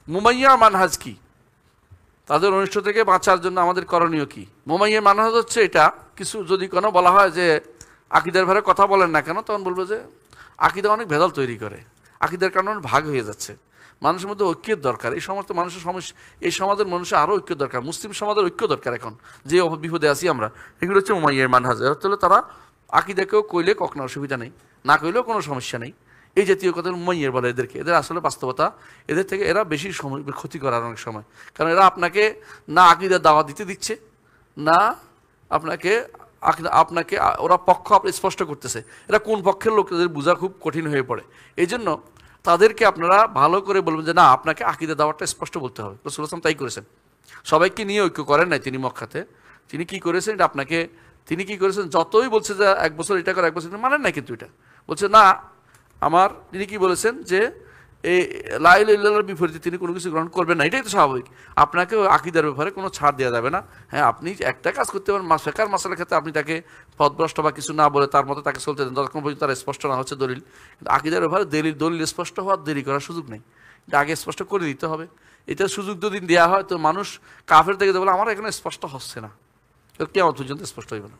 মুমাইয়া মানহাজ কি, তাদের অনিষ্ট থেকে বাঁচার জন্য আমাদের করণীয় কি? মুমাইয়া মানহাজ হচ্ছে এটা, কিছু যদি কোনো বলা হয় যে আকিদার ব্যাপারে কথা বলেন না কেন, তখন বলবো যে আকিদা অনেক ভেজাল তৈরি করে, আকিদার কারণে ভাগ হয়ে যাচ্ছে, মানুষের মধ্যে ঐক্যের দরকার, এই সমস্ত মানুষের সমস্যা, এই সমাজের মানুষের আরও ঐক্য দরকার, মুসলিম সমাজের ঐক্য দরকার এখন যে বিপদে আছি আমরা। এগুলো হচ্ছে মুমাইয়ার মানহাজ। হলে তারা আকিদাকেও কইলে কখনো অসুবিধা নেই, না কইলেও কোনো সমস্যা নেই, এই জাতীয় কথা মুমাইয়ার বলে এদেরকে। এদের আসলে বাস্তবতা, এদের থেকে এরা বেশি সময় ক্ষতি করার অনেক সময়, কারণ এরা আপনাকে না আকিদার দাওয়া দিতে দিচ্ছে, না আপনাকে আপনাকে ওরা পক্ষ আপনি স্পষ্ট করতেছে, এরা কোন পক্ষের লোক এদের বোঝা খুব কঠিন হয়ে পড়ে। এই জন্য তাদেরকে আপনারা ভালো করে বলবেন যে না, আপনাকে আকিদা দাওয়াটা স্পষ্ট বলতে হবে। রাসূল সাল্লাল্লাহু আলাইহি ওয়াসাল্লাম তাই করেছেন, সবাইকে নিয়ে ঐক্য করেন নাই তিনি মক্কাতে। তিনি কি করেছেন এটা আপনাকে, তিনি কি করেছেন, যতই বলছে যে 1 বছর এটা করে 1 বছর মানেন না, কিন্তু এটা বলছে না আমার, তিনি কি বলেছেন যে এই লা ইলাহা ইল্লাল্লাহর বিপরীতে তিনি কোনো কিছু গ্রহণ করবেন না, এটাই তো স্বাভাবিক। আপনাকে আকিদার ব্যাপারে কোনো ছাড় দেওয়া যাবে না। হ্যাঁ, আপনি একটা কাজ করতে পারেন, ফেকার মাসালার ক্ষেত্রে আপনি তাকে পথভ্রষ্ট বা কিছু না বলে তার মতো তাকে চলতে দেন, যতক্ষণ পর্যন্ত তার স্পষ্ট না হচ্ছে দলিল। কিন্তু আকিদার ব্যাপারে দলিল স্পষ্ট হওয়ার দেরি করার সুযোগ নেই, এটা আগে স্পষ্ট করে দিতে হবে। এটা সুযোগ যদি দেওয়া হয় তো মানুষ কাফের থেকে বলে আমার এখানে স্পষ্ট হচ্ছে না, কিয়ামত পর্যন্ত স্পষ্ট হইবে না।